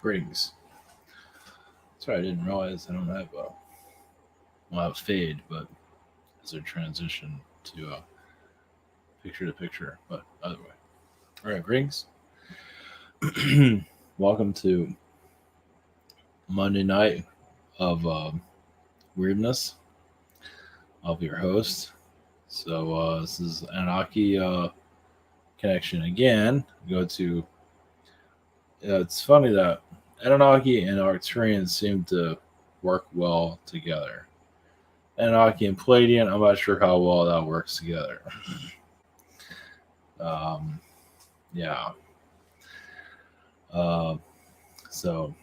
Greetings. Sorry, I didn't realize I don't have a fade, but as a transition to picture to picture, but other way. All right, greetings. Welcome to Monday night of weirdness of your host. So this is Anunnaki connection again. Go to. It's funny that Anunnaki and Arcturian seem to work well together. Anunnaki and Palladian, I'm not sure how well that works together. um, yeah. Uh, so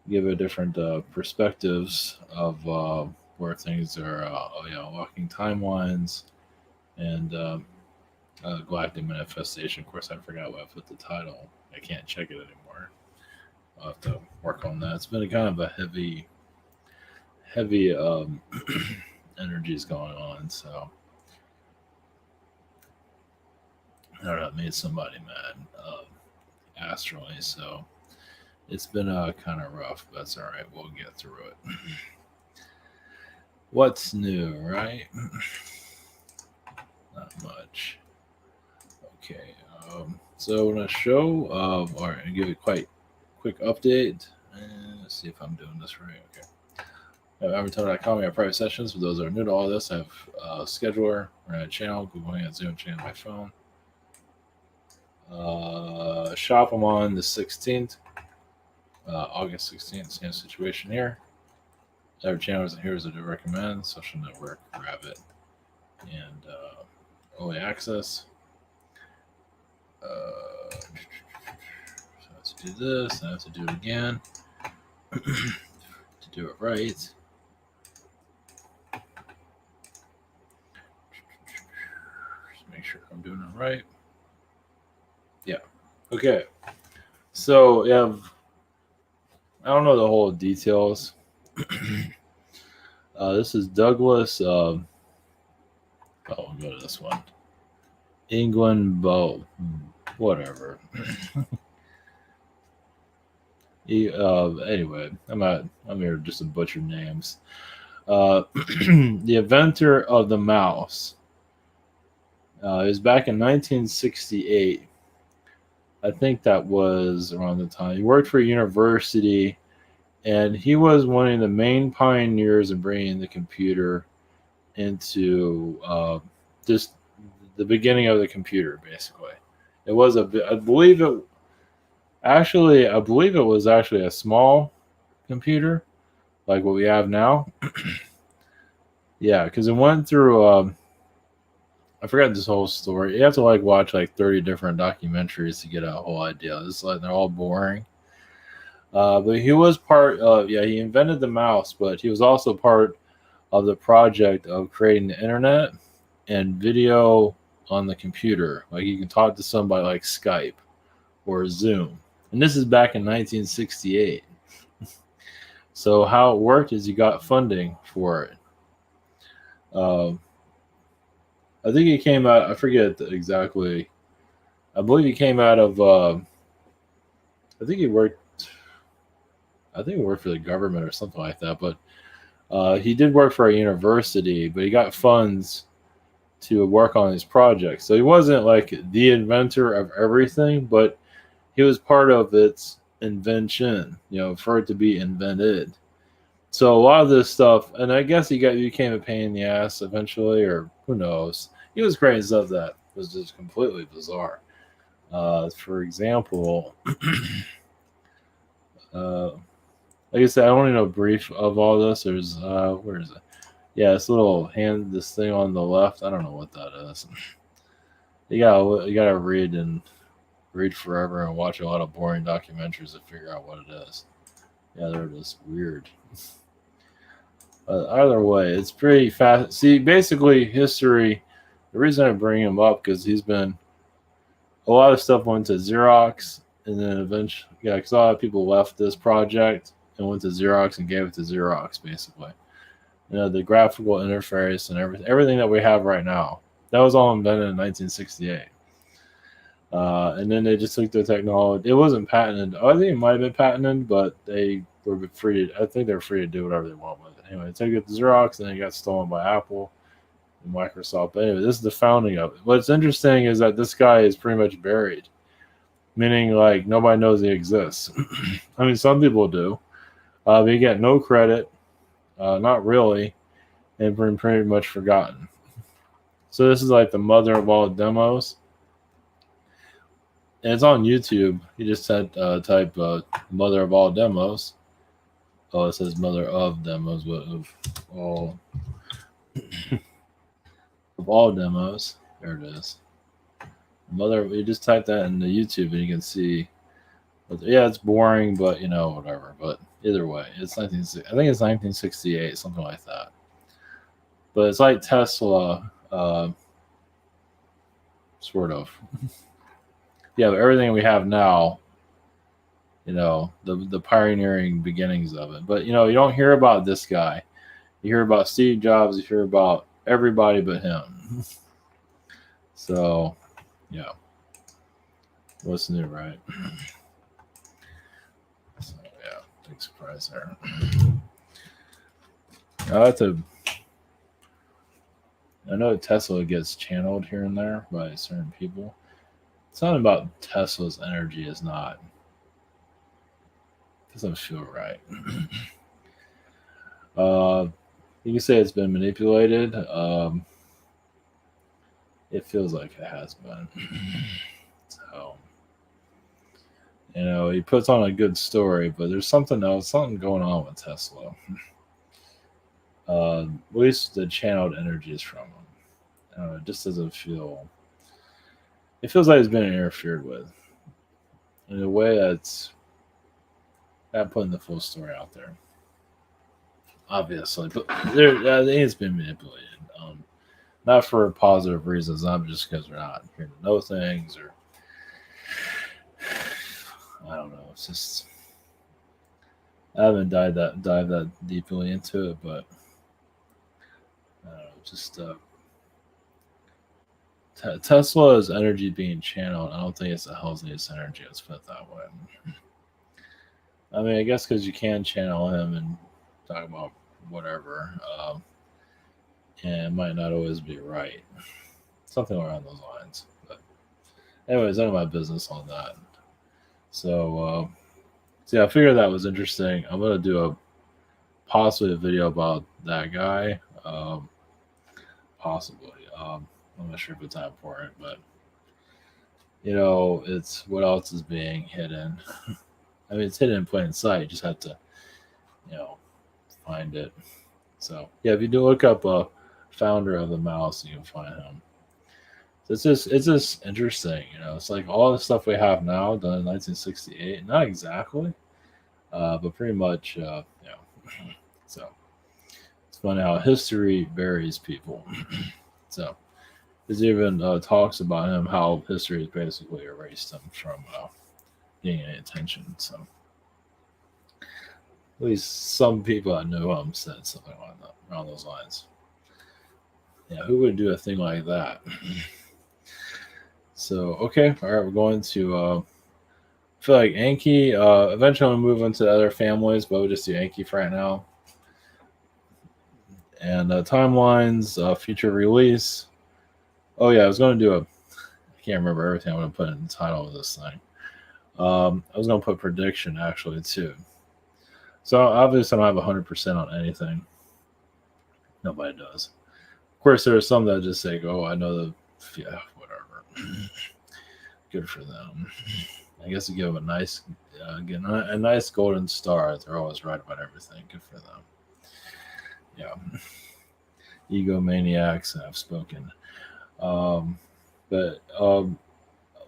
give it different perspectives of where things are, walking timelines and galactic manifestation. Of course, I forgot what I put the title. I can't check it anymore. I'll have to work on that. It's been kind of a heavy energies going on. So I don't know. It made somebody mad astrally. So it's been kind of rough, but that's all right. We'll get through it. What's new, right? Not much. Okay. So I'm going to show, or give a quite quick update. Let's see if I'm doing this right. Okay. Avatar.com, we have private sessions. For those that are new to all this, I have a scheduler, or a channel, Google Hangout, Zoom channel on my phone. Shop, I'm on the 16th, August 16th, same situation here. Every channel is here as I do recommend. Social network, Rabbit, and early access. So I have to do this, I have to do it again to do it right. Just make sure I'm doing it right. Yeah. Okay. So yeah, I don't know the whole details. This is Douglas. We'll go to this one. England Bow. Whatever. Anyway, I'm here just to butcher names. The inventor of the mouse. It was back in 1968. I think that was around the time. He worked for a university, and he was one of the main pioneers in bringing the computer into just the beginning of the computer, basically. It was I believe it was actually a small computer, like what we have now. Yeah, because it went through. I forgot this whole story. You have to watch 30 different documentaries to get a whole idea. They're all boring. But he was part of, he invented the mouse, but he was also part of the project of creating the internet and video on the computer. Like you can talk to somebody like Skype or Zoom. And this is back in 1968. So how it worked is you got funding for it. I think he came out, I forget exactly. I believe he came out of, I think he worked for the government or something like that. But he did work for a university, but he got funds to work on his project. So he wasn't like the inventor of everything, but he was part of its invention, for it to be invented. So a lot of this stuff, and I guess he became a pain in the ass eventually, or who knows. He was creating stuff that was just completely bizarre. For example, like I said, I only know brief of all this. There's where is it? Yeah, this thing on the left. I don't know what that is. You gotta read forever and watch a lot of boring documentaries to figure out what it is. Yeah, they're just weird. Either way, it's pretty fast. See, basically, history. The reason I bring him up because he's been a lot of stuff went to Xerox, and then eventually, because a lot of people left this project and went to Xerox and gave it to Xerox, basically. The graphical interface and everything that we have right now. That was all invented in 1968. And then they just took the technology. It wasn't patented. Oh, I think it might have been patented, but they were free. I think they're free to do whatever they want with it. Anyway, they took it to Xerox, and then it got stolen by Apple and Microsoft. But anyway, this is the founding of it. What's interesting is that this guy is pretty much buried, meaning like nobody knows he exists. I mean, some people do, but you get no credit, not really, and been pretty much forgotten. So this is like the mother of all demos. And it's on YouTube. You just type "mother of all demos." Oh, it says "mother of demos," but of all of all demos. There it is. Mother. You just type that into YouTube, and you can see. Yeah, it's boring, but whatever. But either way, it's 19. I think it's 1968, something like that. But it's like Tesla, sort of. Yeah, but everything we have now, the pioneering beginnings of it. But you don't hear about this guy. You hear about Steve Jobs. You hear about everybody but him. So, yeah. What's new, right? So, yeah, big surprise there. I know Tesla gets channeled here and there by certain people. Something about Tesla's energy is not. Doesn't feel right. You can say it's been manipulated. It feels like it has been. So, he puts on a good story, but there's something going on with Tesla. At least the channeled energies from him. It just doesn't feel. It feels like it's been interfered with in a way that's not putting the full story out there. Obviously, but it's been manipulated. Not for positive reasons, not just because we're not here to know things, or I don't know. It's just I haven't dived that deeply into it, but I don't know. Just Tesla's energy being channeled. I don't think it's the healthiest energy. Let's put it that way. I mean, I guess because you can channel him and talk about whatever, and it might not always be right. Something around those lines. But anyways, none of my business on that. So yeah, I figured that was interesting. I'm gonna do possibly a video about that guy. Possibly. I'm not sure if it's that important, but it's what else is being hidden. I mean, it's hidden in plain sight. You just have to, find it. So yeah, if you do look up a founder of the mouse, you can find him. So it's just interesting. It's like all the stuff we have now done in 1968. Not exactly, but pretty much. So it's funny how history buries people. So there's even talks about him how history has basically erased him from getting any attention. So at least some people that know him said something like that, around those lines. Yeah, who would do a thing like that? So okay, all right, we're going to. I feel like Anki. Eventually, we'll move into other families, but we'll just do Anki for right now. And timelines, future release. Oh yeah, I was going to do I can't remember everything I'm going to put in the title of this thing. I was going to put prediction actually too. So obviously I don't have 100% on anything. Nobody does. Of course, there are some that just say, "Oh, I know whatever." Good for them. I guess you give them a nice golden star. They're always right about everything. Good for them. Yeah. Egomaniacs have spoken. But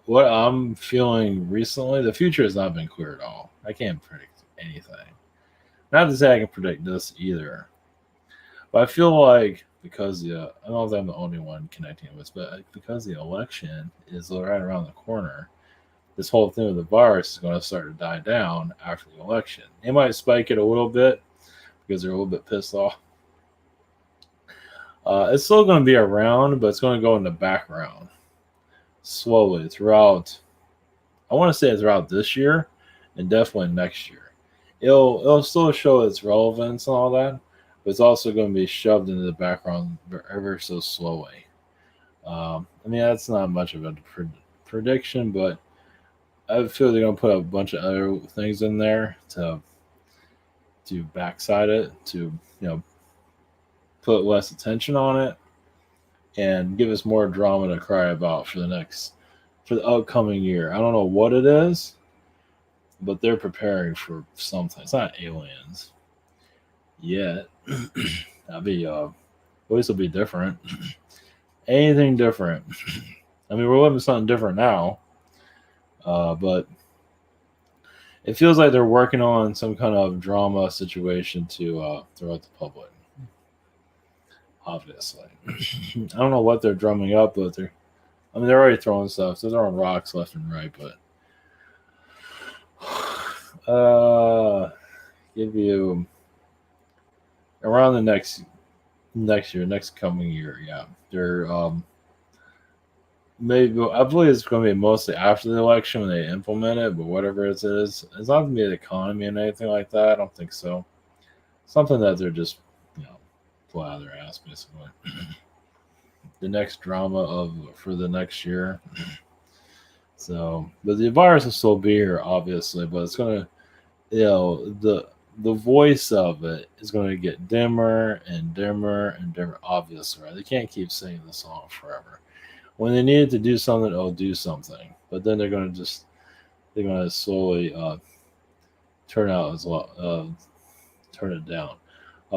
what I'm feeling recently, the future has not been clear at all. I can't predict anything. Not to say I can predict this either. But I feel like because I don't know if I'm the only one connecting this, but because the election is right around the corner, this whole thing with the virus is going to start to die down after the election. They might spike it a little bit because they're a little bit pissed off. It's still going to be around, but it's going to go in the background. slowly throughout. I want to say throughout this year and definitely next year. It'll still show its relevance and all that, but it's also going to be shoved into the background ever so slowly. I mean, that's not much of a prediction, but I feel they're going to put a bunch of other things in there to backside it, to put less attention on it, and give us more drama to cry about for the upcoming year. I don't know what it is, but they're preparing for something. It's not aliens yet. That'd be at least it'll be different. Anything different. I mean, we're living something different now, but it feels like they're working on some kind of drama situation to throw at the public. Obviously, I don't know what they're drumming up, but they're already throwing stuff. So they're throwing rocks left and right, but give you around the next coming year, yeah. They're maybe I believe it's going to be mostly after the election when they implement it, but whatever it is, it's not going to be the economy and anything like that. I don't think so. Something that they're just pull out of their ass, basically. The next drama for the next year. So, but the virus will still be here, obviously, but it's gonna, the voice of it is going to get dimmer and dimmer and dimmer. Obviously, right? They can't keep singing the song forever. When they needed to do something, they'll do something, but then they're going to slowly turn out as well, turn it down.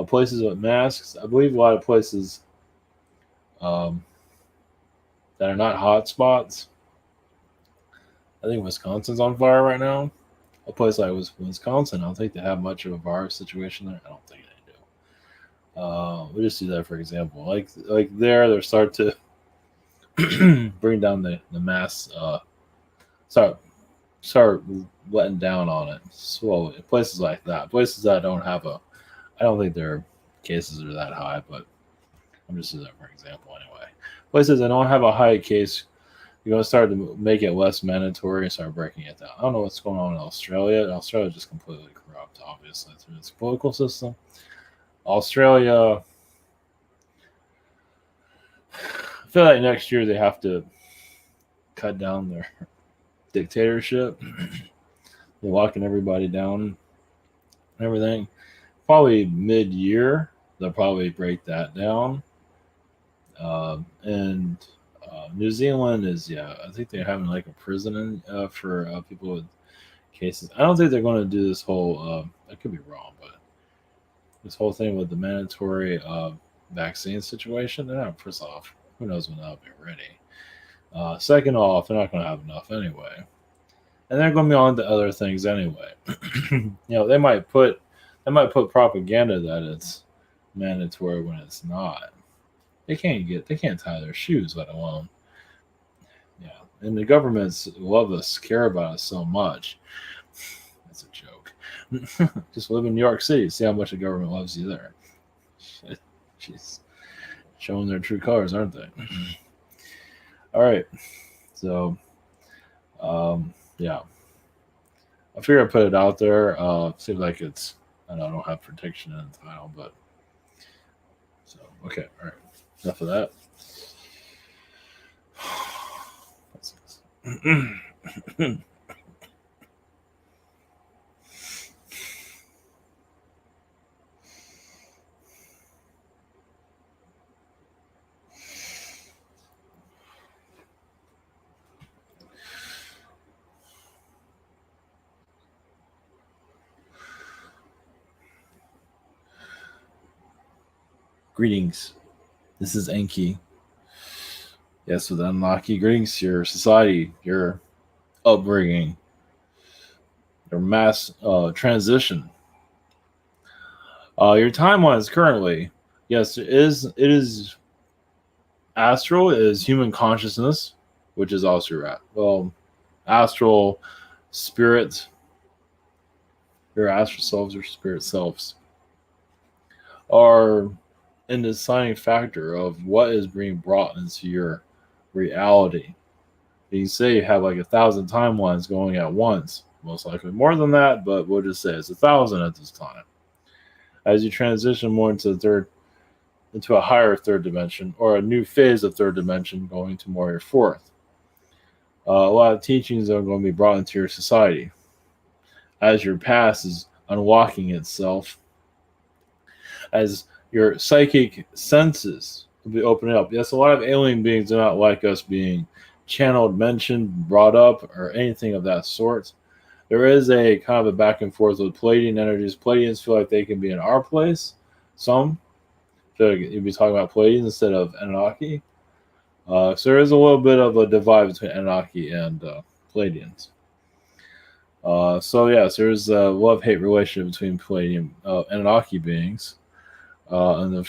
Places with masks, I believe a lot of places that are not hot spots. I think Wisconsin's on fire right now. A place like Wisconsin, I don't think they have much of a virus situation there. I don't think they do. We just do that for example. Like there, they start to bring down the mass. Start letting down on it slowly. Places like that, places that don't have I don't think their cases are that high, but I'm just using that for example anyway. Places that don't have a high case, you're going to start to make it less mandatory and start breaking it down. I don't know what's going on in Australia. Australia is just completely corrupt, obviously, through its political system. Australia, I feel like next year they have to cut down their dictatorship. They're locking everybody down and everything. Probably mid-year, they'll probably break that down. And New Zealand is, I think they're having like a prison for people with cases. I don't think they're going to do this whole, I could be wrong, but this whole thing with the mandatory vaccine situation, they're not, first off, who knows when that'll be ready. Second off, they're not going to have enough anyway. And they're going to be on to other things anyway. They might put propaganda that it's mandatory when it's not. They can't tie their shoes, let alone. Yeah. And the governments love us, care about us so much. That's a joke. Just live in New York City, see how much the government loves you there. Jeez. Showing their true colors, aren't they? All right. So, yeah. I figure I put it out there. Seems like it's, I don't have protection in the title, but so okay, all right. Enough of that. Greetings. This is Enki. Yes, with Anunnaki. Greetings to your society, your upbringing, your mass transition. Your timeline is currently, yes, it is astral is human consciousness, which is also astral spirit, your astral selves, your spirit selves are an deciding factor of what is being brought into your reality. You say you have like 1,000 timelines going at once. Most likely more than that, but we'll just say it's 1,000 at this time. As you transition more into a higher third dimension, or a new phase of third dimension, going to more your fourth. A lot of teachings are going to be brought into your society as your past is unlocking itself, as your psychic senses will be opening up. Yes, a lot of alien beings do not like us being channeled, mentioned, brought up, or anything of that sort. There is a kind of a back and forth with Pleiadian energies. Pleiadians feel like they can be in our place. Some feel like you'd be talking about Pleiadians instead of Anunnaki. So there is a little bit of a divide between Anunnaki and Pleiadians. So yes, there's a love-hate relationship between Pleiadian Anunnaki beings, and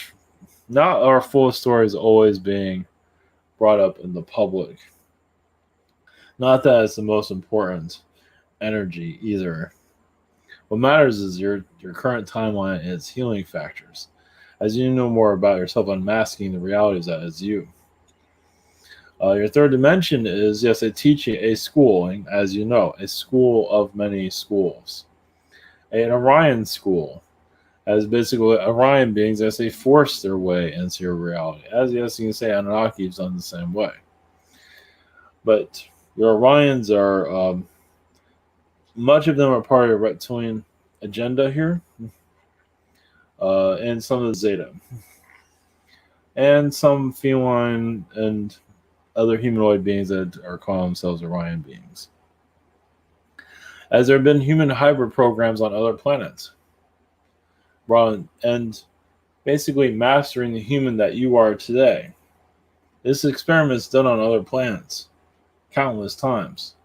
not our full stories always being brought up in the public. Not that it's the most important energy either. What matters is your current timeline and its healing factors. As you know more about yourself, unmasking the realities that is you. Your third dimension is, yes, a teaching, a schooling, as you know, a school of many schools. An Orion school, as basically Orion beings, as they force their way into your reality. As yes, you can say Anunnaki has done the same way. But your Orions are, much of them are part of the reptilian agenda here, and some of the Zeta. And some feline and other humanoid beings that are calling themselves Orion beings. As there have been human hybrid programs on other planets, and basically mastering the human that you are today. This experiment is done on other planets countless times.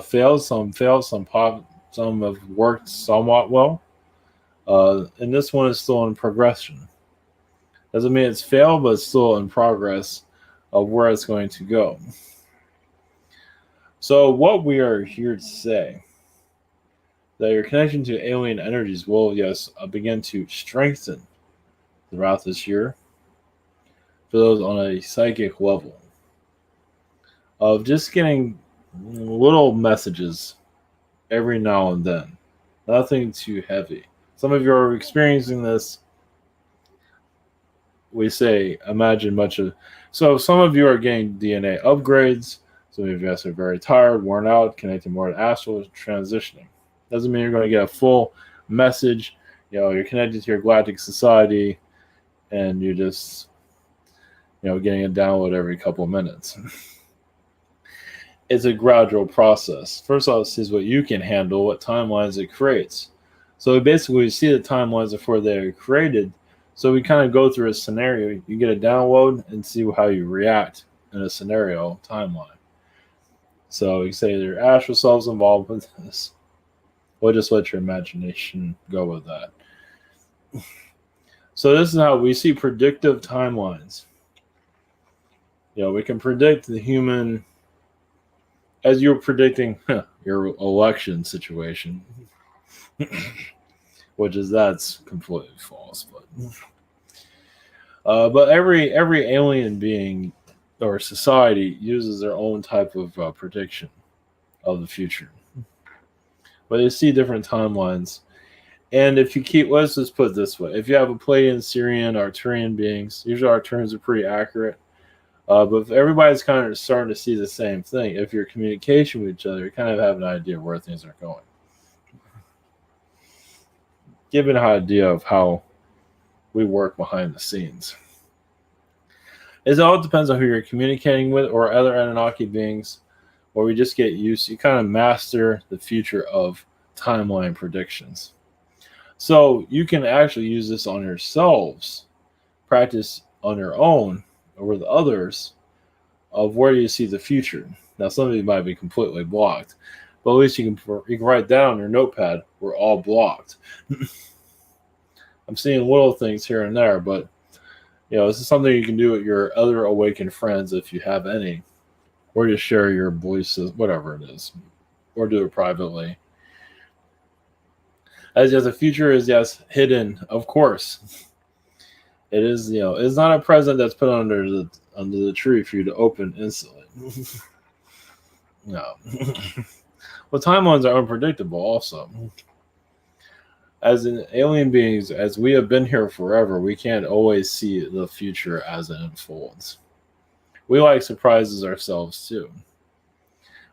Failed, some have worked somewhat well. And this one is still in progression. Doesn't mean it's failed, but it's still in progress of where it's going to go. So what we are here to say, that your connection to alien energies will, yes, begin to strengthen throughout this year for those on a psychic level, of just getting little messages every now and then. Nothing too heavy. Some of you are experiencing this. We say, imagine much of. So some of you are getting DNA upgrades. Some of you guys are very tired, worn out, connected more to astral, transitioning. Doesn't mean you're going to get a full message. You're connected to your galactic society, and you're just, getting a download every couple of minutes. It's a gradual process. First off, this is what you can handle, what timelines it creates. So basically, we see the timelines before they're created. So we kind of go through a scenario. You get a download and see how you react in a scenario timeline. So you say there are astral selves involved with this. We'll just let your imagination go with that. So this is how we see predictive timelines. We can predict the human, as you're predicting your election situation, which is that's completely false. But every alien being or society uses their own type of prediction of the future. But you see different timelines. And if you keep, let's just put it this way. If you have a Pleiadian, Syrian, Arcturian beings, usually Arcturians are pretty accurate. But if everybody's kind of starting to see the same thing, if you're communication with each other, you kind of have an idea where things are going. Give an idea of how we work behind the scenes. It all depends on who you're communicating with or other Anunnaki beings, or we just get used to, you kind of master the future of timeline predictions. So you can actually use this on yourselves, practice on your own or with others of where you see the future. Now, some of you might be completely blocked, but at least you can write down on your notepad, we're all blocked. I'm seeing little things here and there, but this is something you can do with your other awakened friends if you have any, or just share your beliefs, whatever it is, or do it privately. As the future is, yes, hidden, of course. It is, it's not a present that's put under the tree for you to open instantly. No. Well, timelines are unpredictable also. As in alien beings, as we have been here forever, we can't always see the future as it unfolds. We like surprises ourselves too.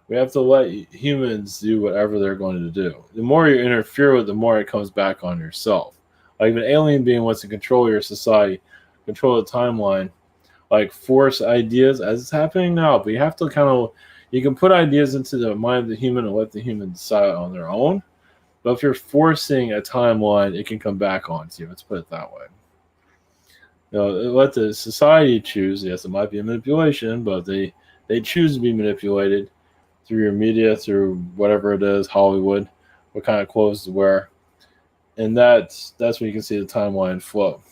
We have to let humans do whatever they're going to do. The more you interfere with, the more it comes back on yourself. Like if an alien being wants to control your society, control the timeline, like force ideas as it's happening now, but you have to kind of you can put ideas into the mind of the human and let the human decide on their own. But if you're forcing a timeline, it can come back onto you. Let's put it that way. Let the society choose. Yes, it might be a manipulation, but they choose to be manipulated through your media, through whatever it is, Hollywood, what kind of clothes to wear, and that's when you can see the timeline flow.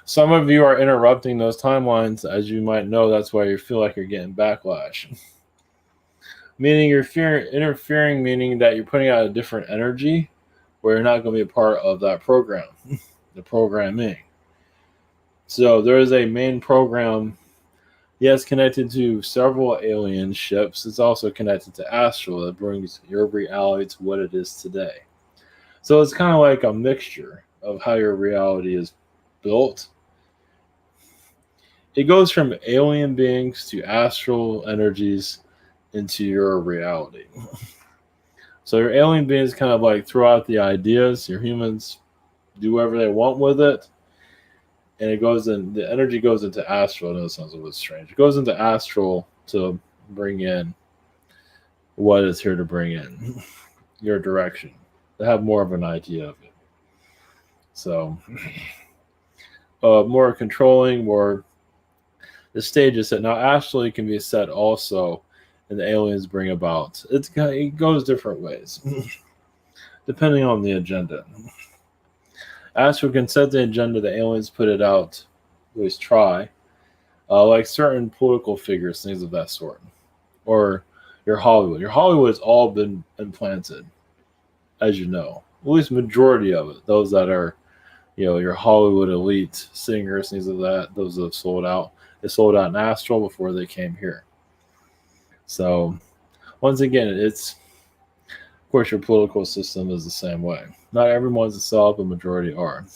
Some of you are interrupting those timelines, as you might know. That's why you feel like you're getting backlash. Meaning you're interfering, meaning that you're putting out a different energy where you're not going to be a part of that program, the programming. So there is a main program, yes, connected to several alien ships. It's also connected to astral that brings your reality to what it is today. So it's kind of like a mixture of how your reality is built. It goes from alien beings to astral energies into your reality. So your alien beings kind of like throw out the ideas, your humans do whatever they want with it, and it goes in, the energy goes into astral. I know it sounds a little strange. It goes into astral to bring in what it's here to bring in, your direction, to have more of an idea of it. So more controlling, more the stage is set. Now astrally can be set also, and the aliens bring about. It goes different ways, depending on the agenda. Astral can set the agenda, the aliens put it out, at least try, like certain political figures, things of that sort. Or your Hollywood. Your Hollywood has all been implanted, as you know. At least majority of it. Those that are, your Hollywood elite singers, things of that, those that have sold out. They sold out in astral before they came here. So, once again, of course, your political system is the same way. Not everyone's a sell, but majority are.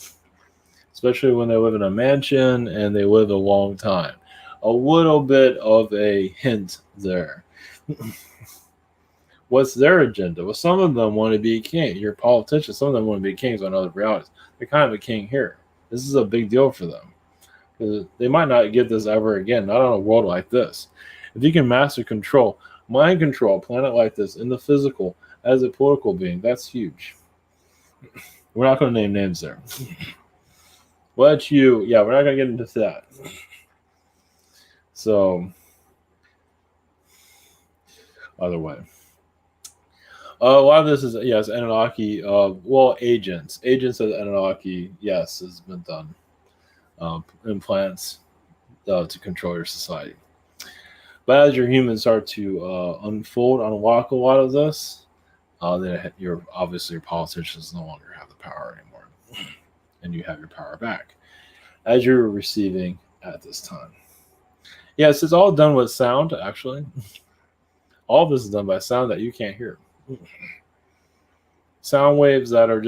Especially when they live in a mansion and they live a long time. A little bit of a hint there. What's their agenda? Well, some of them want to be king. Your politicians, some of them want to be kings on other realities. They're kind of a king here. This is a big deal for them. Because they might not get this ever again, not on a world like this. If you can master control, mind control, a planet like this in the physical as a political being, that's huge. We're not going to name names there. We're not going to get into that. So, other way. A lot of this is, yes, Anunnaki, agents. Agents of the Anunnaki, yes, has been done. Implants to control your society. But as your humans start to unlock a lot of this, then your politicians no longer have the power anymore, and you have your power back as you're receiving at this time. Yes, it's all done with sound. Actually, all of this is done by sound that you can't hear. Sound waves that are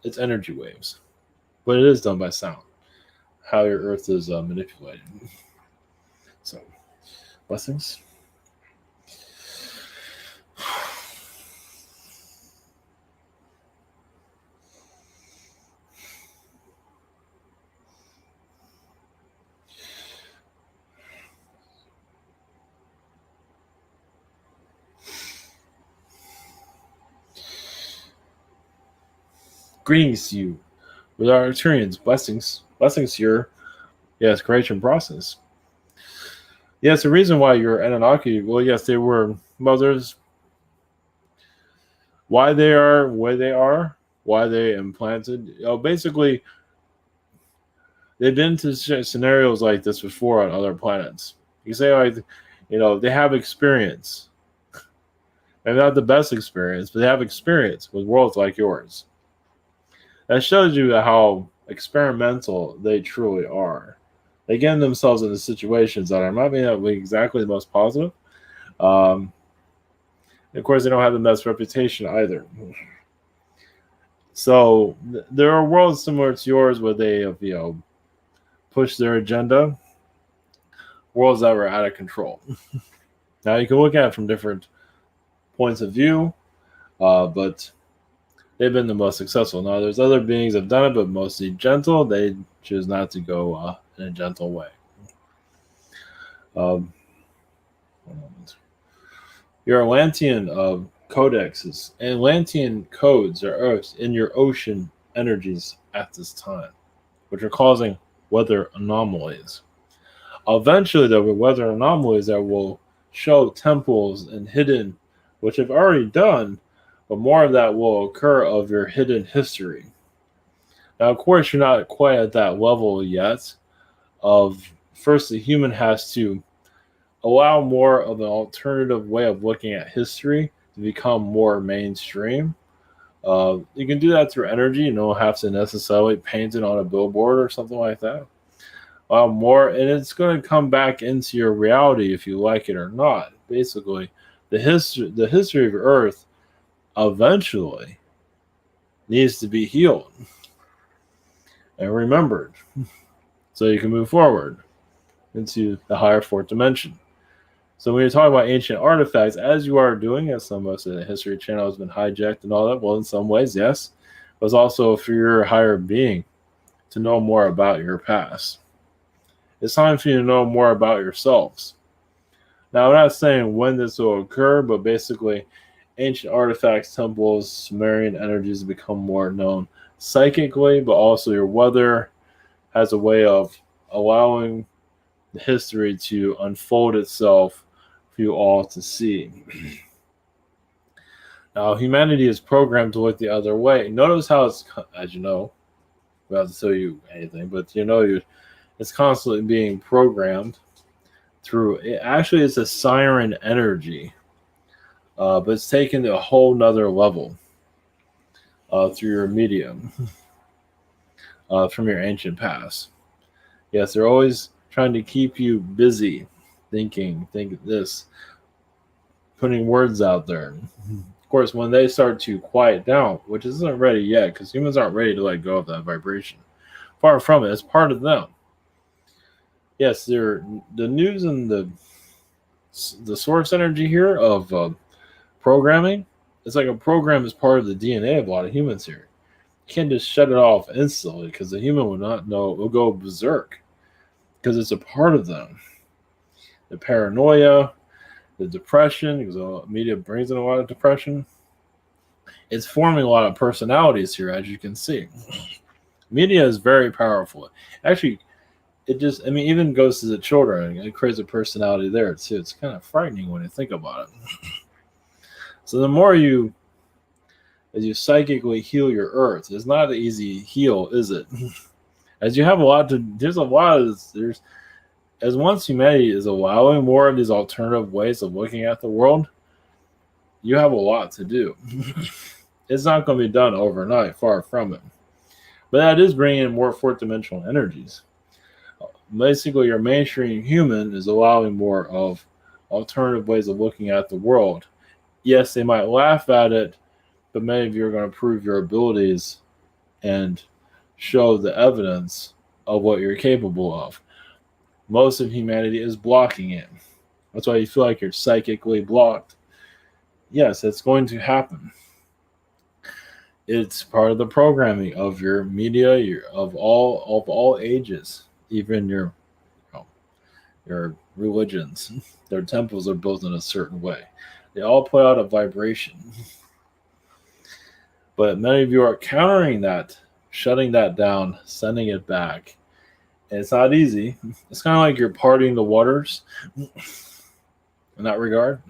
it's energy waves, but it is done by sound. How your Earth is manipulated. So, blessings. Greetings to you with our Arcturians. Blessings. Blessings to your creation process. Yes, the reason why you're Anunnaki, well, yes, they were mothers. Why they are where they are, why they implanted. Basically, they've been to scenarios like this before on other planets. You say, they have experience. Maybe not the best experience, but they have experience with worlds like yours. That shows you how experimental they truly are. They get themselves into situations that might not be exactly the most positive, Um, of course, they don't have the best reputation either. So there are worlds similar to yours where they have, pushed their agenda. Worlds that were out of control. Now you can look at it from different points of view, but they've been the most successful. Now there's other beings that have done it, but mostly gentle. They choose not to go in a gentle way. Your Atlantean codexes, Atlantean codes are in your ocean energies at this time, which are causing weather anomalies. Eventually, there will be weather anomalies that will show temples and hidden, which have already done, but more of that will occur of your hidden history. Now, of course, you're not quite at that level yet. First, the human has to allow more of an alternative way of looking at history to become more mainstream. You can do that through energy. You don't have to necessarily paint it on a billboard or something like that. More, and it's going to come back into your reality if you like it or not. Basically, the history of Earth eventually needs to be healed and remembered, so you can move forward into the higher fourth dimension. So when you're talking about ancient artifacts, as you are doing, as some of us in the History Channel has been hijacked and all that, well, in some ways, yes, but it's also for your higher being to know more about your past. It's time for you to know more about yourselves. Now, I'm not saying when this will occur, but basically, ancient artifacts, temples, Sumerian energies become more known psychically, but also your weather has a way of allowing the history to unfold itself for you all to see. Now, humanity is programmed to look the other way. Notice how it's, as you know, without to tell you anything, but it's constantly being programmed through. Actually, it's a siren energy, but it's taken to a whole nother level through your medium, from your ancient past. Yes, they're always trying to keep you busy think this, putting words out there. Of course, when they start to quiet down, which isn't ready yet, because humans aren't ready to let go of that vibration. Far from it, it's part of them. Yes, the news and the source energy here of programming. It's like a program is part of the DNA of a lot of humans here. You can't just shut it off instantly because the human will not know. It will go berserk because it's a part of them. The paranoia, the depression, because the media brings in a lot of depression. It's forming a lot of personalities here, as you can see. Media is very powerful. Actually, even goes to the children. It creates a personality there, too. It's kind of frightening when you think about it. So the more as you psychically heal your earth, it's not an easy heal, is it? As you have as once humanity is allowing more of these alternative ways of looking at the world, you have a lot to do. It's not going to be done overnight, far from it. But that is bringing in more fourth dimensional energies. Basically, your mainstream human is allowing more of alternative ways of looking at the world. Yes, they might laugh at it, but many of you are going to prove your abilities and show the evidence of what you're capable of. Most of humanity is blocking it. That's why you feel like you're psychically blocked. Yes, it's going to happen. It's part of the programming of your media, of all ages, even your religions. Their temples are built in a certain way. They all put out a vibration. But many of you are countering that, shutting that down, sending it back. And it's not easy. It's kind of like you're partying the waters in that regard.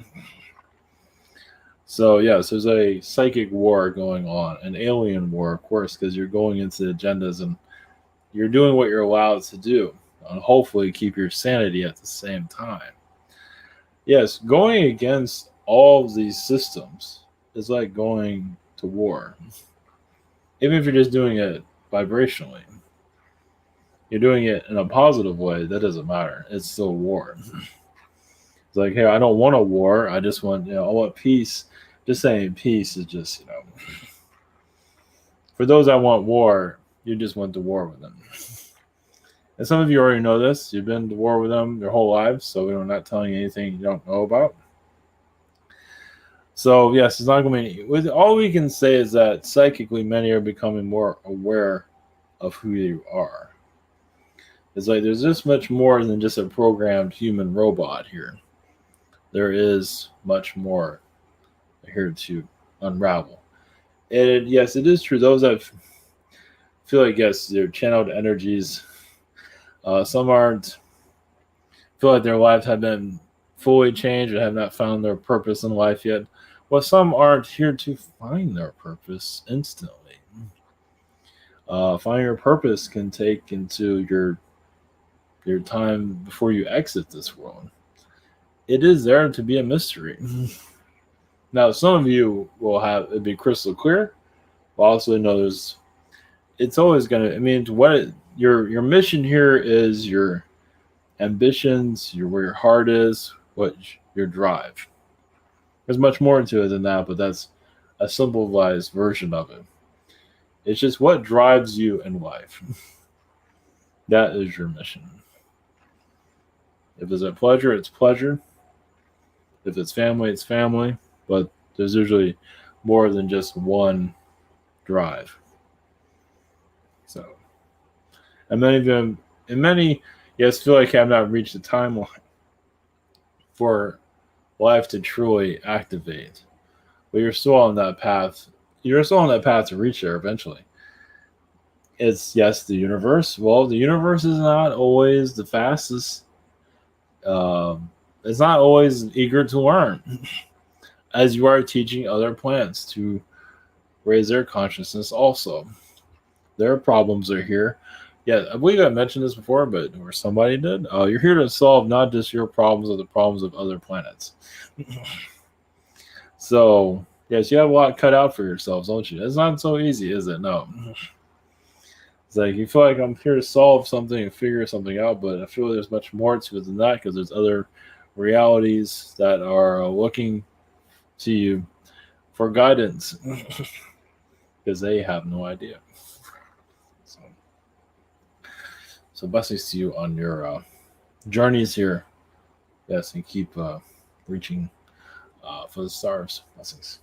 So, yes, there's a psychic war going on, an alien war, of course, because you're going into agendas and you're doing what you're allowed to do, and hopefully keep your sanity at the same time. Yes, going against all of these systems is like going to war. Even if you're just doing it vibrationally, you're doing it in a positive way, that doesn't matter. It's still war. It's like, hey, I don't want a war. I just want, I want peace. Just saying peace is just, for those that want war, you just went to war with them. And some of you already know this. You've been to war with them your whole lives, so we're not telling you anything you don't know about. So, yes, it's not going to be. All we can say is that psychically, many are becoming more aware of who you are. It's like there's this much more than just a programmed human robot here. There is much more here to unravel. And yes, it is true. Those that feel like, yes, they're channeled energies. Some aren't, feel like their lives have been fully changed or have not found their purpose in life yet. Well, some aren't here to find their purpose instantly. Finding your purpose can take into your time before you exit this world. It is there to be a mystery. Now, some of you will have it be crystal clear, but also know it's always going to. I mean, your mission here is your ambitions, where your heart is, what your drive. There's much more to it than that, but that's a simplified version of it. It's just what drives you in life. That is your mission. If it's a pleasure, it's pleasure. If it's family, it's family. But there's usually more than just one drive. So, and many of them, yes, feel like have not reached the timeline for life to truly activate. But you're still on that path. You're still on that path to reach there eventually. It's, yes, the universe. Well, the universe is not always the fastest. It's not always eager to learn. As you are teaching other planets to raise their consciousness also. Their problems are here. Yeah, I believe I mentioned this before, or somebody did. You're here to solve not just your problems, but the problems of other planets. So, yes, you have a lot cut out for yourselves, don't you? It's not so easy, is it? No. It's like you feel like I'm here to solve something and figure something out, but I feel there's much more to it than that because there's other realities that are looking to you for guidance because they have no idea. So blessings to you on your journeys here. Yes, and keep reaching for the stars. Blessings.